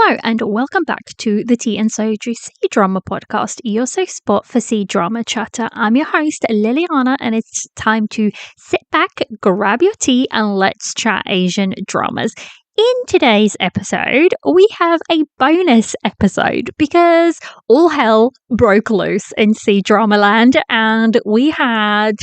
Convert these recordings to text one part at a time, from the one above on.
Hello and welcome back to the Tea and Soju C-Drama podcast, your safe spot for C-Drama chatter. I'm your host, Liliana, and it's time to sit back, grab your tea, and let's chat Asian dramas. In today's episode, we have a bonus episode because all hell broke loose in C-Drama land, and we had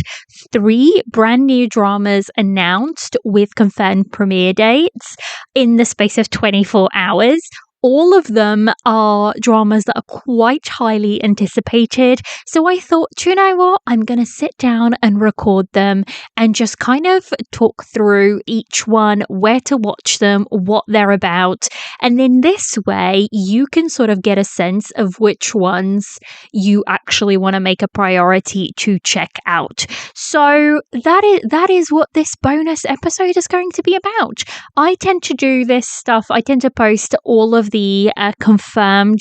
3 brand new dramas announced with confirmed premiere dates in the space of 24 hours. All of them are dramas that are quite highly anticipated. So I thought, do you know what? I'm going to sit down and record them and just kind of talk through each one, where to watch them, what they're about. And then this way, you can sort of get a sense of which ones you actually want to make a priority to check out. So that is what this bonus episode is going to be about. I tend to do this stuff. I tend to post all of the confirmed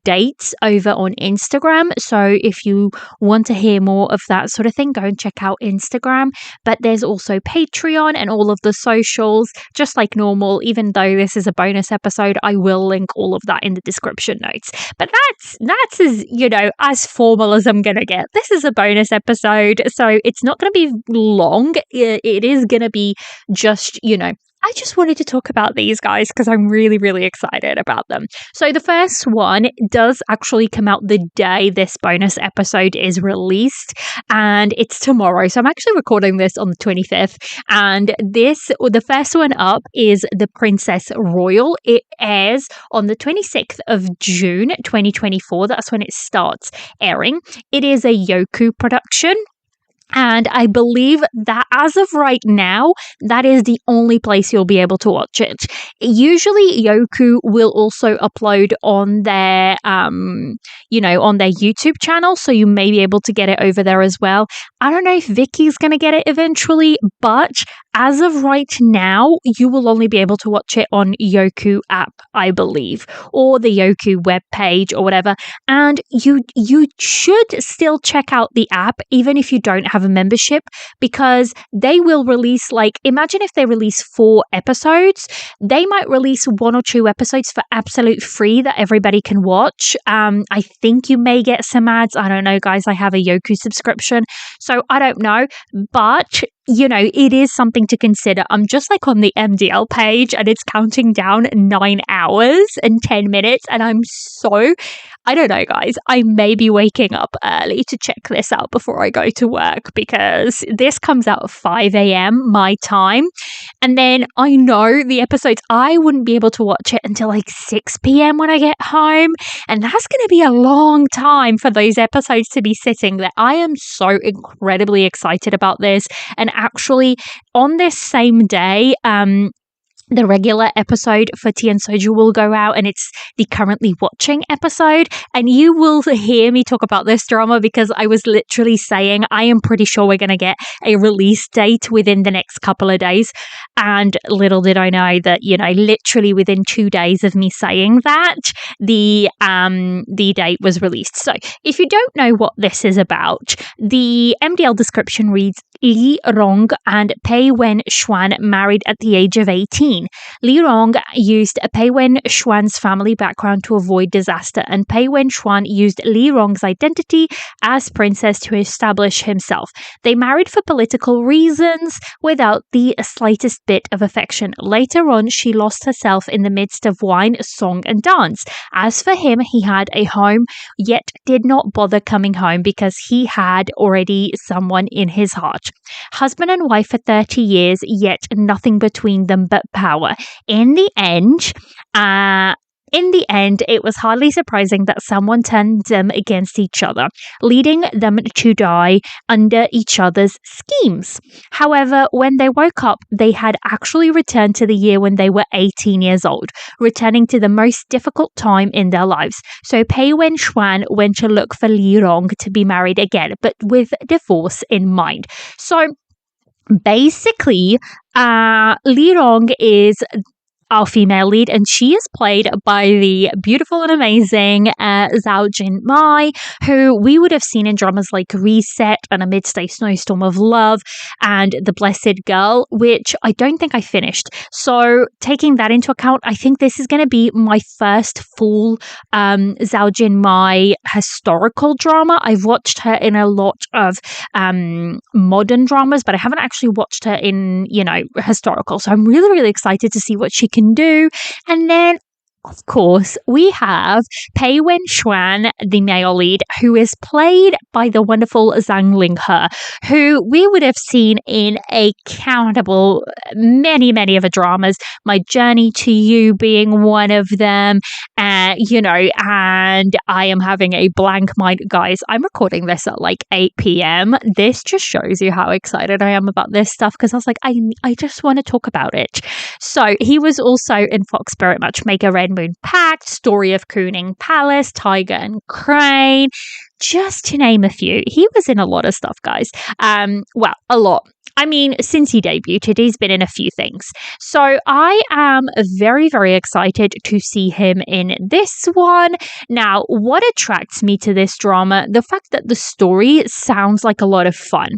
dates over on Instagram. So if you want to hear more of that sort of thing, go and check out Instagram. But there's also Patreon and all of the socials, just like normal. Even though this is a bonus episode, I will link all of that in the description notes. But that's as, as formal as I'm going to get. This is a bonus episode, so it's not going to be long. It is going to be just, I just wanted to talk about these guys because I'm really, really excited about them. So the first one does actually come out the day this bonus episode is released, and it's tomorrow. So I'm actually recording this on the 25th, and the first one up is The Princess Royal. It airs on the 26th of June 2024. That's when it starts airing. It is a Yoku production. And I believe that as of right now, that is the only place you'll be able to watch it. Usually Yoku will also upload on their, on their YouTube channel. So you may be able to get it over there as well. I don't know if Vicky's going to get it eventually, but as of right now, you will only be able to watch it on Yoku app, I believe, or the Yoku webpage or whatever. And you should still check out the app, even if you don't have a membership, because they will release, imagine if they release 4 episodes, they might release 1 or 2 episodes for absolute free that everybody can watch. I think you may get some ads. I don't know, guys. I have a Yoku subscription, so I don't know, but it is something to consider. I'm just on the MDL page and it's counting down 9 hours and 10 minutes. And I don't know, guys, I may be waking up early to check this out before I go to work because this comes out at 5 a.m. my time. And then I know the episodes, I wouldn't be able to watch it until 6 p.m. when I get home. And that's going to be a long time for those episodes to be sitting there. I am so incredibly excited about this. And actually, on this same day, the regular episode for Tea and Soju will go out, and it's the currently watching episode. And you will hear me talk about this drama because I was literally saying I am pretty sure we're going to get a release date within the next couple of days. And little did I know that, literally within 2 days of me saying that, the date was released. So if you don't know what this is about, the MDL description reads, Lee Rong and Pei Wen Xuan married at the age of 18. Li Rong used Pei Wen Xuan's family background to avoid disaster, and Pei Wen Xuan used Li Rong's identity as princess to establish himself. They married for political reasons without the slightest bit of affection. Later on, she lost herself in the midst of wine, song, and dance. As for him, he had a home, yet did not bother coming home because he had already someone in his heart. Husband and wife for 30 years, yet nothing between them but power. In the end, it was hardly surprising that someone turned them against each other, leading them to die under each other's schemes. However, when they woke up, they had actually returned to the year when they were 18 years old, returning to the most difficult time in their lives. So Pei Wen Xuan went to look for Li Rong to be married again, but with divorce in mind. So basically, Li Rong is our female lead, and she is played by the beautiful and amazing Zhao Jinmai, who we would have seen in dramas like Reset and Amidst a Snowstorm of Love and The Blessed Girl, which I don't think I finished. So taking that into account, I think this is going to be my first full Zhao Jinmai historical drama. I've watched her in a lot of modern dramas, but I haven't actually watched her in, historical. So I'm really, really excited to see what she can do. And then, of course, we have Pei Wen-xuan, the male lead, who is played by the wonderful Zhang Linghe, who we would have seen in a countable, many, many of her dramas, My Journey to You being one of them, and I am having a blank mind. Guys, I'm recording this at like 8 p.m. This just shows you how excited I am about this stuff, because I was like, I just want to talk about it. So he was also in Fox Spirit Matchmaker, Red Moon Pact, Story of Cooning Palace, Tiger and Crane, just to name a few. He was in a lot of stuff, guys. Well, a lot. I mean, since he debuted, he's been in a few things. So I am very, very excited to see him in this one. Now, what attracts me to this drama? The fact that the story sounds like a lot of fun.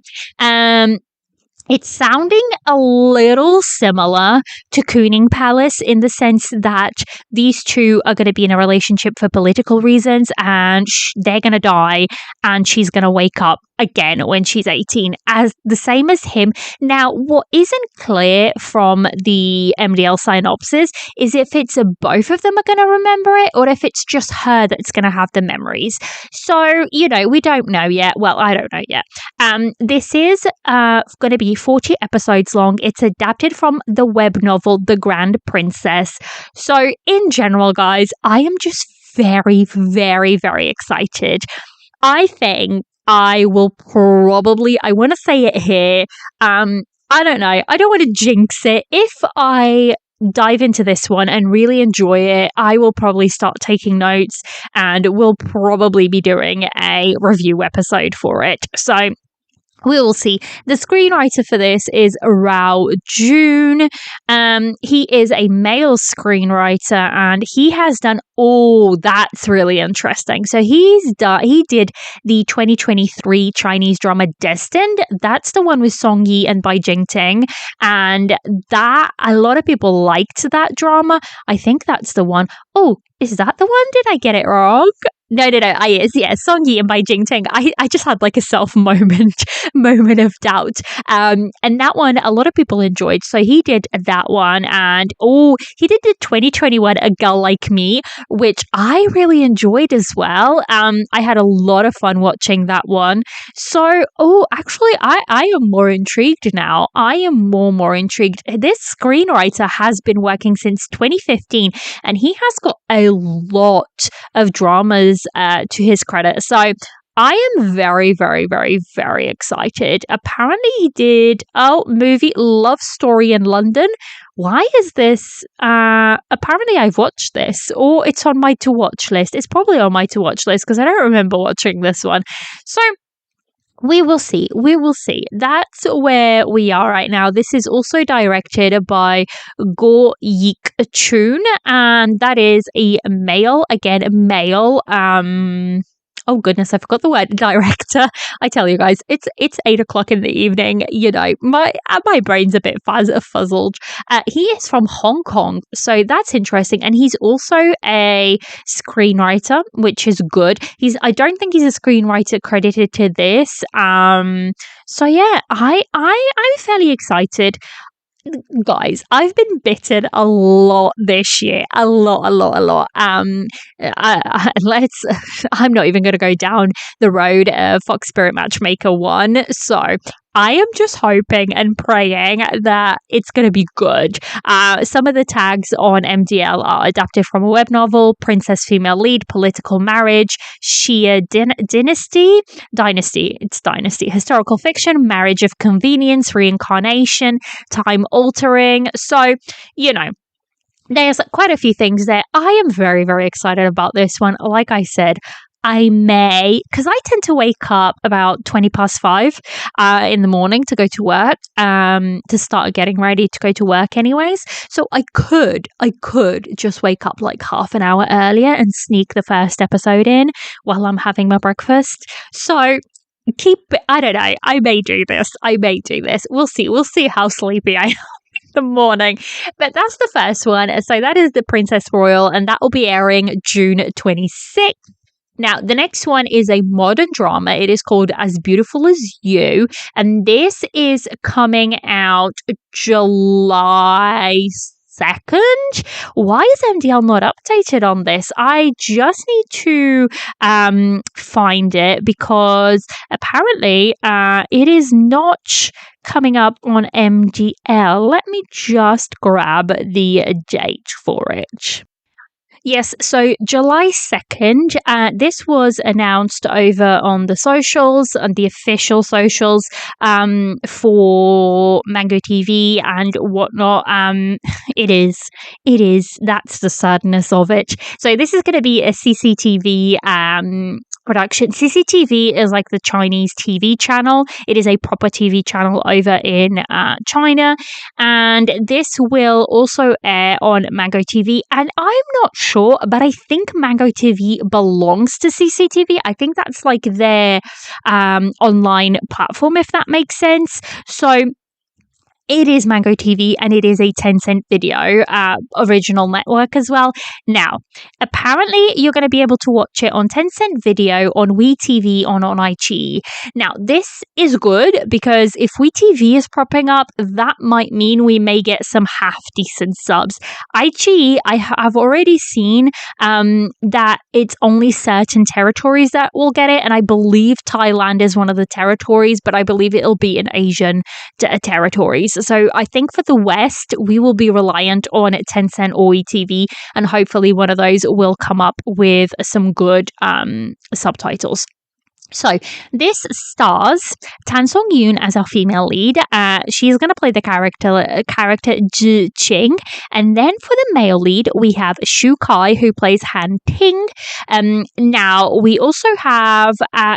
It's sounding a little similar to Cooning Palace in the sense that these two are going to be in a relationship for political reasons, and they're going to die, and she's going to wake up again when she's 18, as the same as him. Now, what isn't clear from the MDL synopsis is if it's both of them are going to remember it, or if it's just her that's going to have the memories. So, we don't know yet. Well, I don't know yet. This is going to be 40 episodes long. It's adapted from the web novel The Grand Princess. So, in general, guys, I am just very, very, very excited. I think I will probably, I want to say it here, I don't know, I don't want to jinx it. If I dive into this one and really enjoy it, I will probably start taking notes, and we'll probably be doing a review episode for it. So we will see. The screenwriter for this is Rao Jun. He is a male screenwriter, and he has done. Oh, that's really interesting. So he did the 2023 Chinese drama Destined. That's the one with Song Yi and Bai Jingting, and that a lot of people liked that drama. I think that's the one. Oh, is that the one? Did I get it wrong? No. Song Yi and Bai Jingting. I just had like a self moment of doubt. And that one, a lot of people enjoyed. So he did that one. And he did the 2021 A Girl Like Me, which I really enjoyed as well. I had a lot of fun watching that one. So, actually, I am more intrigued now. I am more intrigued. This screenwriter has been working since 2015, and he has got a lot of dramas to his credit. So I am very, very, very, very excited. Apparently he did movie Love Story in London. Why is this? Apparently I've watched this, or it's on my to watch list. It's probably on my to watch list because I don't remember watching this one. So we will see. That's where we are right now. This is also directed by Go Yik Chun, and that is a male. Oh goodness, I forgot the word director. I tell you guys, it's 8 o'clock in the evening. My brain's a bit fuzzled. He is from Hong Kong, so that's interesting, and he's also a screenwriter, which is good. I don't think he's a screenwriter credited to this. So yeah, I'm fairly excited. Guys, I've been bitten a lot this year. A lot. I'm not even going to go down the road of Fox Spirit Matchmaker 1. So I am just hoping and praying that it's going to be good. Some of the tags on MDL are adapted from a web novel, Princess Female Lead, Political Marriage, Shia Dynasty, it's Dynasty, Historical Fiction, Marriage of Convenience, Reincarnation, Time Altering. So, there's quite a few things there. I am very, very excited about this one. Like I said, I may, because I tend to wake up about 20 past 5 in the morning to go to work, to start getting ready to go to work anyways. So I could just wake up like half an hour earlier and sneak the first episode in while I'm having my breakfast. So I don't know, I may do this. We'll see how sleepy I am in the morning. But that's the first one. So that is The Princess Royal, and that will be airing June 26th. Now, the next one is a modern drama. It is called As Beautiful as You, and this is coming out July 2nd. Why is MDL not updated on this? I just need to find it, because apparently it is not coming up on MDL. Let me just grab the date for it. Yes, so July 2nd, this was announced over on the socials, on the official socials for Mango TV and whatnot. That's the sadness of it. So this is going to be a CCTV production. CCTV is like the Chinese TV channel. It is a proper TV channel over in China, and this will also air on Mango TV. And I'm not sure, but I think Mango TV belongs to CCTV. I think that's like their online platform, if that makes sense. So it is Mango TV, and it is a Tencent Video original network as well. Now, apparently, you're going to be able to watch it on Tencent Video, on WeTV, on iQIYI. Now, this is good, because if WeTV is propping up, that might mean we may get some half-decent subs. iQIYI, I have already seen that it's only certain territories that will get it, and I believe Thailand is one of the territories, but I believe it'll be in Asian territories. So I think for the West, we will be reliant on Tencent or WeTV, and hopefully one of those will come up with some good subtitles. So this stars Tan Song Yoon as our female lead. She's going to play the character Zhi Qing, and then for the male lead we have Shu Kai, who plays Han Ting. Now we also have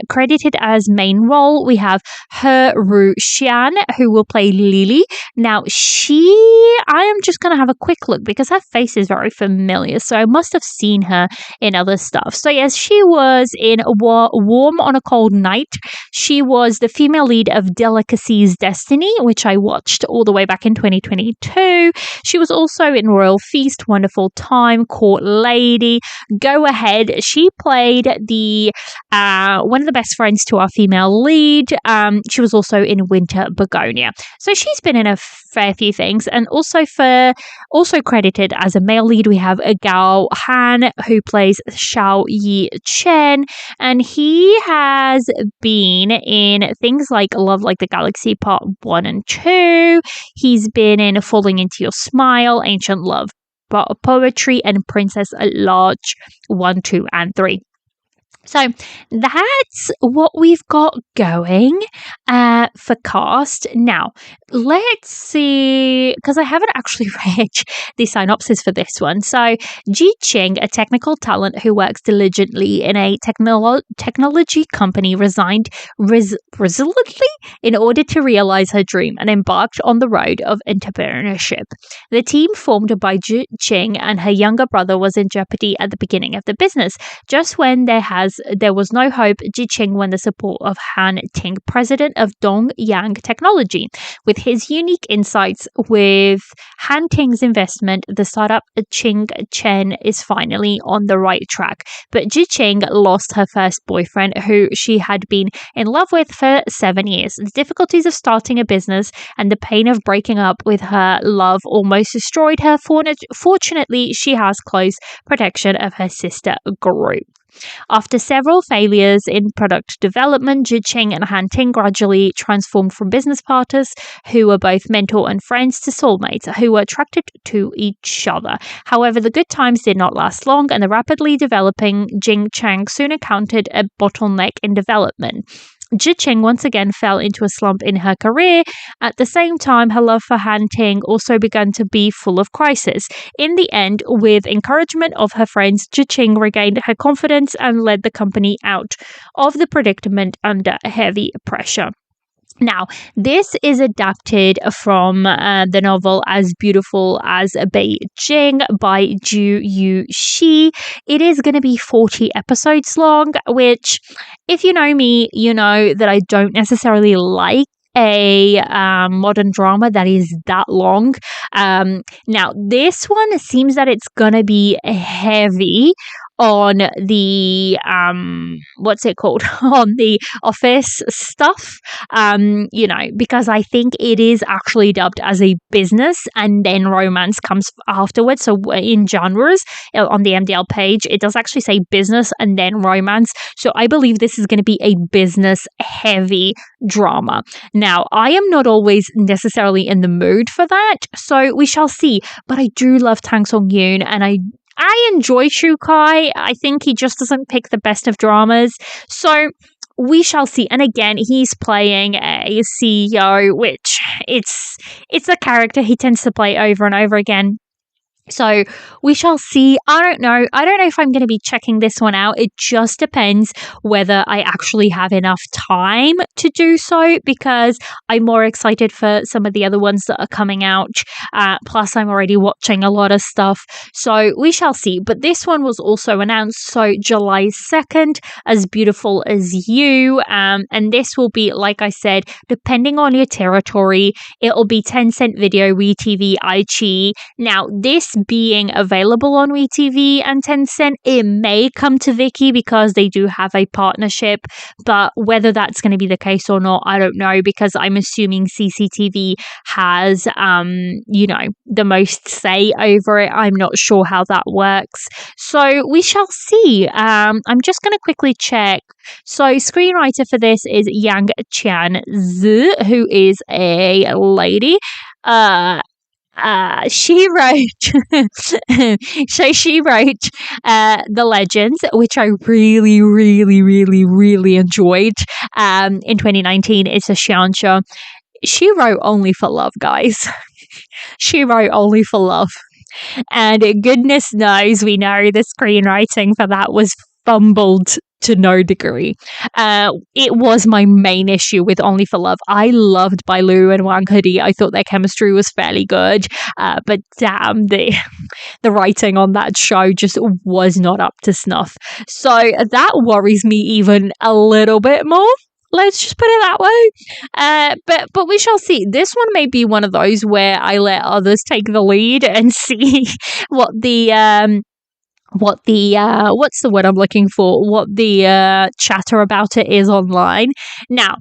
credited as main role, we have He Ru Xian, who will play Lily. Now I am just going to have a quick look because her face is very familiar, so I must have seen her in other stuff. So yes, she was in Warm on a Cold Night. She was the female lead of Delicacy's Destiny, which I watched all the way back in 2022. She was also in Royal Feast, Wonderful Time, Court Lady, Go Ahead. She played the one of the best friends to our female lead. She was also in Winter Begonia. So she's been in a fair few things, and also credited as a male lead we have Gao Han, who plays Xiao Yi Chen, and he has been in things like Love Like the Galaxy Part 1 and 2. He's been in Falling Into Your Smile, Ancient Love Poetry, and Princess at Large 1, 2, and 3. So that's what we've got going for cast. Now, let's see, because I haven't actually read the synopsis for this one. So, Ji Qing, a technical talent who works diligently in a technology company, resigned resolutely in order to realize her dream and embarked on the road of entrepreneurship. The team formed by Ji Qing and her younger brother was in jeopardy at the beginning of the business. Just when there was no hope, Ji Qing won the support of Han Ting, president of Dongyang Technology. With his unique insights with Han Ting's investment, the startup Qing Chen is finally on the right track. But Ji Qing lost her first boyfriend, who she had been in love with for 7 years. The difficulties of starting a business and the pain of breaking up with her love almost destroyed her. Fortunately, she has close protection of her sister group. After several failures in product development, Ji Qing and Han Ting gradually transformed from business partners who were both mentor and friends to soulmates who were attracted to each other. However, the good times did not last long, and the rapidly developing Jing Chang soon encountered a bottleneck in development. Ji-Cheng once again fell into a slump in her career. At the same time, her love for Han Ting also began to be full of crisis. In the end, with encouragement of her friends, Ji-Cheng regained her confidence and led the company out of the predicament under heavy pressure. Now, this is adapted from the novel As Beautiful as Beijing by Ju Yu Shi. It is going to be 40 episodes long, which, if you know me, you know that I don't necessarily like a modern drama that is that long. Now, this one seems that it's going to be heavy on the what's it called on the office stuff, because I think it is actually dubbed as a business and then romance comes afterwards. So in genres on the MDL page, it does actually say business and then romance. So I believe this is going to be a business heavy drama. Now, I am not always necessarily in the mood for that, so we shall see. But I do love Tang Song Yoon, and I enjoy Shu Kai. I think he just doesn't pick the best of dramas. So we shall see. And again, he's playing a CEO, which it's a character he tends to play over and over again. So we shall see. I don't know if I'm going to be checking this one out. It just depends whether I actually have enough time to do so, because I'm more excited for some of the other ones that are coming out. Plus, I'm already watching a lot of stuff. So we shall see. But this one was also announced. So July 2nd, As Beautiful as You. And this will be, like I said, depending on your territory, it'll be Tencent Video, WeTV, iQIYI. Now, this being available on WeTV and Tencent, it may come to Viki because they do have a partnership, but whether that's going to be the case or not, I don't know, because I'm assuming CCTV has, the most say over it. I'm not sure how that works. So we shall see. I'm just going to quickly check. So screenwriter for this is Yang Qian-zi, who is a lady. She wrote she wrote The Legends, which I really, really, really, really enjoyed in 2019. It's a xianxia. She wrote Only for Love, guys. She wrote Only for Love. And goodness knows we know the screenwriting for that was fumbled to no degree. It was my main issue with Only for Love. I loved Bai Lu and Wang Hedi. I thought their chemistry was fairly good, but damn, the writing on that show just was not up to snuff. So that worries me even a little bit more. Let's just put it that way. But we shall see. This one may be one of those where I let others take the lead and see what the what's the word I'm looking for? What the chatter about it is online. Now,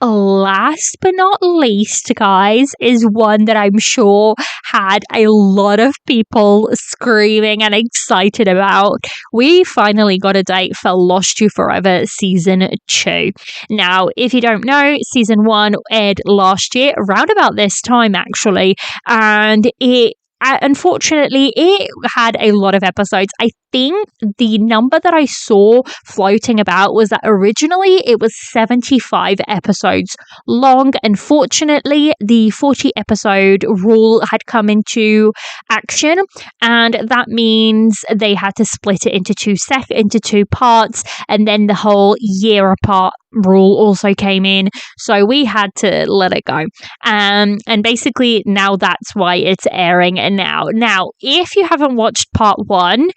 last but not least, guys, is one that I'm sure had a lot of people screaming and excited about. We finally got a date for Lost You Forever Season 2. Now, if you don't know, Season 1 aired last year, around about this time actually, and unfortunately, it had a lot of episodes. I think the number that I saw floating about was that originally it was 75 episodes long. Unfortunately, the 40 episode rule had come into action, and that means they had to split it into two parts, and then the whole year apart rule also came in, so we had to let it go. And basically now that's why it's airing now. If you haven't watched part 1,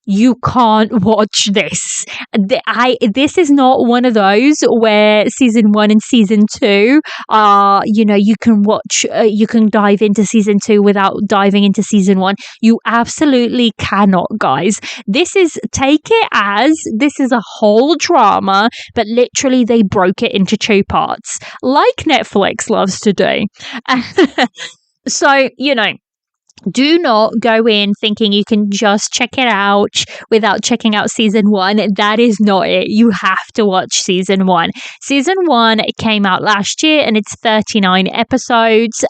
you can't watch this. This is not one of those where season 1 and season 2 are, you can watch, you can dive into season 2 without diving into season 1. You absolutely cannot, guys. Take it as this is a whole drama, but literally they broke it into 2 parts, like Netflix loves to do. So, Do not go in thinking you can just check it out without checking out season one. That is not it. You have to watch season one. Season one came out last year and it's 39 episodes.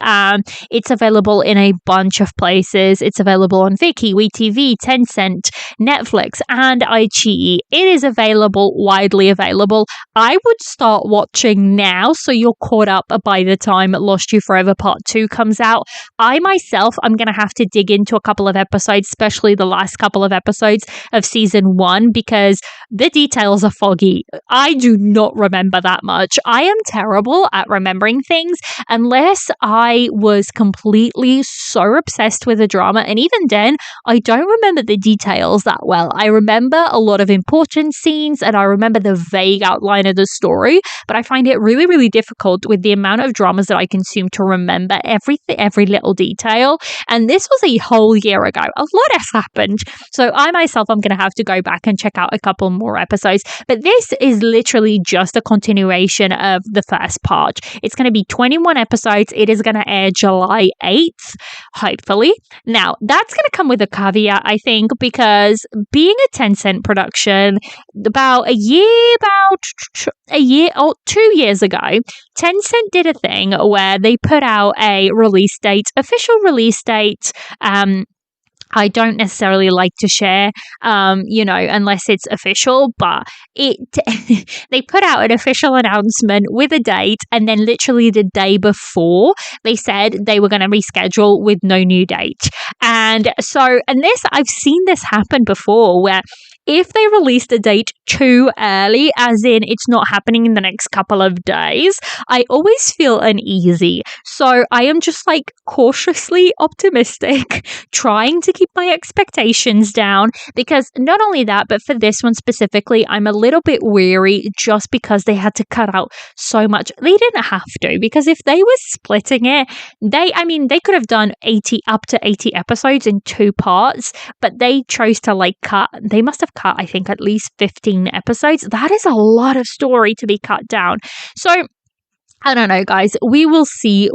It's available in a bunch of places. It's available on Viki, WeTV, Tencent, Netflix, and iQIYI. It is available, widely available. I would start watching now so you're caught up by the time Lost You Forever Part 2 comes out. I myself, I'm going to have to dig into a couple of episodes, especially the last couple of episodes of season one, because the details are foggy. I do not remember that much. I am terrible at remembering things unless I was completely so obsessed with a drama. And even then, I don't remember the details that well. I remember a lot of important scenes and I remember the vague outline of the story, but I find it really, really difficult with the amount of dramas that I consume to remember everything, every little detail. And this was a whole year ago. A lot has happened. So I myself, I'm going to have to go back and check out a couple more episodes. But this is literally just a continuation of the first part. It's going to be 21 episodes. It is going to air July 8th, hopefully. Now, that's going to come with a caveat, I think, because being a Tencent production, about a year or 2 years ago, Tencent did a thing where they put out a release date, official release date. I don't necessarily like to share, unless it's official, but they put out an official announcement with a date, and then literally the day before they said they were going to reschedule with no new date. And I've seen this happen before where if they released a date too early, as in it's not happening in the next couple of days, I always feel uneasy. So I am just like cautiously optimistic, trying to keep my expectations down, because not only that, but for this one specifically, I'm a little bit weary just because they had to cut out so much. They didn't have to, because if they were splitting it, they could have done up to 80 episodes in 2 parts, but they chose to they must have cut, I think, at least 15 episodes. That is a lot of story to be cut down. So I don't know, guys. We will see.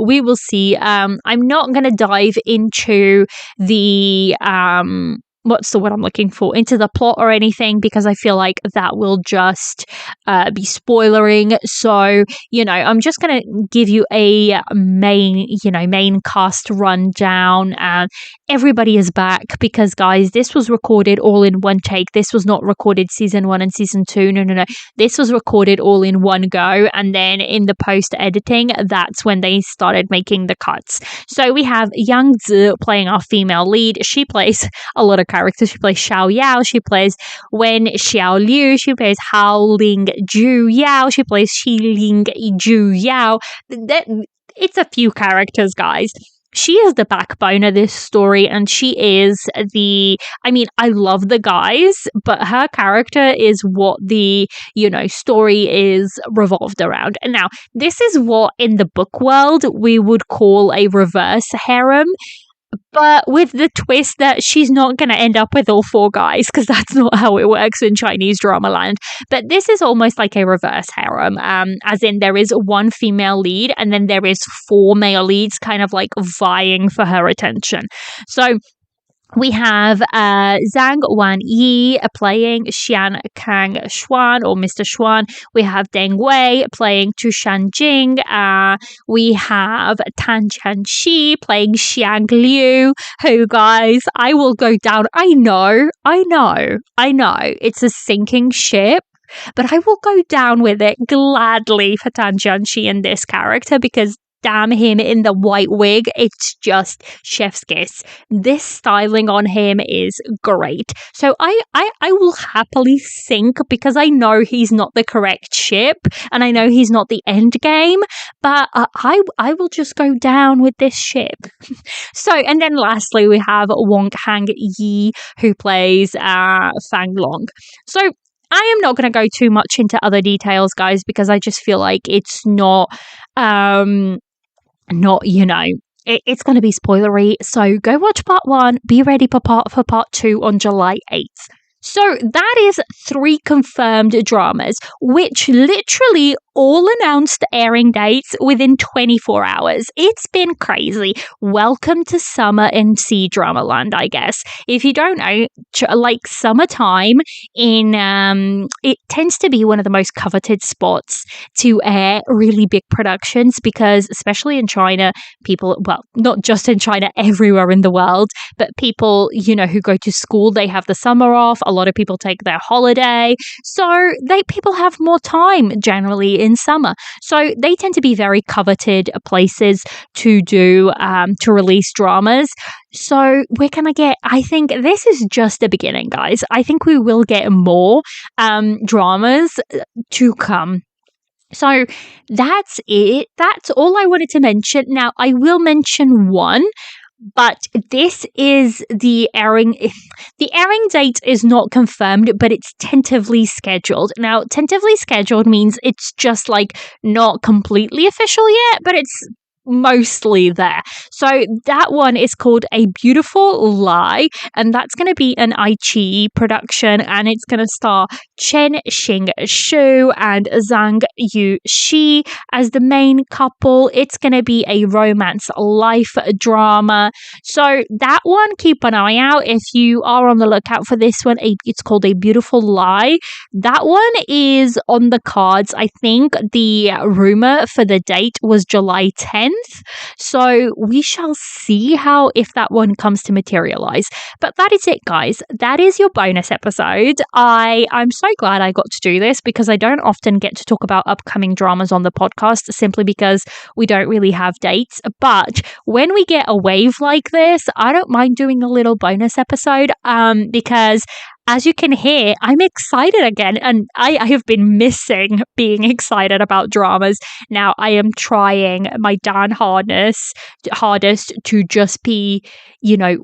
I'm not going to dive into the what's the word I'm looking for, into the plot or anything, because I feel like that will just be spoilering. So, I'm just going to give you a main cast rundown. Everybody is back because, guys, this was recorded all in one take. This was not recorded season 1 and season 2. No. This was recorded all in one go. And then in the post editing, that's when they started making the cuts. So we have Yang Zi playing our female lead. She plays a lot of characters. She plays Xiao Yao. She plays Wen Xiao Liu. She plays Hao Ling Ju Yao. She plays Xi Ling Ju Yao. It's a few characters, guys. She is the backbone of this story, and she is I love the guys, but her character is what the, story is revolved around. And now, this is what in the book world we would call a reverse harem, but with the twist that she's not going to end up with all 4 guys, because that's not how it works in Chinese drama land. But this is almost like a reverse harem, as in there is 1 female lead and then there is 4 male leads kind of like vying for her attention. So we have Zhang Wanyi playing Xian Kang Xuan, or Mr. Xuan. We have Deng Wei playing Tu Shanjing. We have Tan Chanxi playing Xiang Liu, who, guys, I will go down. I know. It's a sinking ship, but I will go down with it gladly for Tan Chanxi in this character, because damn him in the white wig, it's just chef's kiss. This styling on him is great. So I will happily sink, because I know he's not the correct ship and I know he's not the end game, but I will just go down with this ship. So, and then lastly we have Wong Hang Yi, who plays Fang Long. So I am not going to go too much into other details, guys, because I just feel like it's it's going to be spoilery. So go watch part 1, be ready for part 2 on July 8th. So that is 3 confirmed dramas, which literally all announced airing dates within 24 hours. It's been crazy. Welcome to summer in C-drama land, I guess. If you don't know, like summertime it tends to be one of the most coveted spots to air really big productions because, especially in China, people, well, not just in China, everywhere in the world, but people, who go to school, they have the summer off. A lot of people take their holiday. So people have more time generally in summer. So they tend to be very coveted places to do, to release dramas. So we're going to get, I think this is just the beginning, guys. I think we will get more dramas to come. So that's it. That's all I wanted to mention. Now, I will mention one, but this is the airing. The airing date is not confirmed, but it's tentatively scheduled. Now, tentatively scheduled means it's just like not completely official yet, but it's mostly there. So that one is called A Beautiful Lie, and that's going to be an iQIYI production, and it's going to star Chen Xing-shu and Zhang Yu-shi as the main couple. It's going to be a romance life drama. So that one, keep an eye out if you are on the lookout for this one. It's called A Beautiful Lie. That one is on the cards. I think the rumor for the date was July 10th. So we shall see if that one comes to materialize. But that is it, guys. That is your bonus episode. I'm so glad I got to do this because I don't often get to talk about upcoming dramas on the podcast simply because we don't really have dates. But when we get a wave like this, I don't mind doing a little bonus episode because as you can hear, I'm excited again, and I have been missing being excited about dramas. Now I am trying my darn hardest to just be,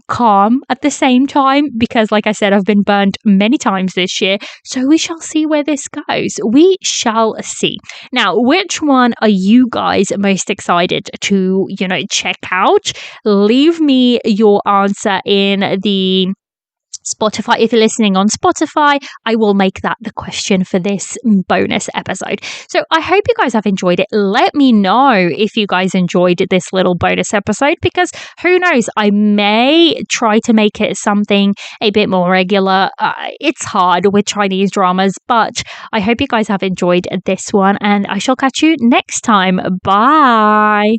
calm at the same time because, like I said, I've been burned many times this year. So we shall see where this goes. We shall see. Now, which one are you guys most excited to, check out? Leave me your answer in the Spotify. If you're listening on Spotify, I will make that the question for this bonus episode. So I hope you guys have enjoyed it. Let me know if you guys enjoyed this little bonus episode because who knows, I may try to make it something a bit more regular. It's hard with Chinese dramas, but I hope you guys have enjoyed this one and I shall catch you next time. Bye.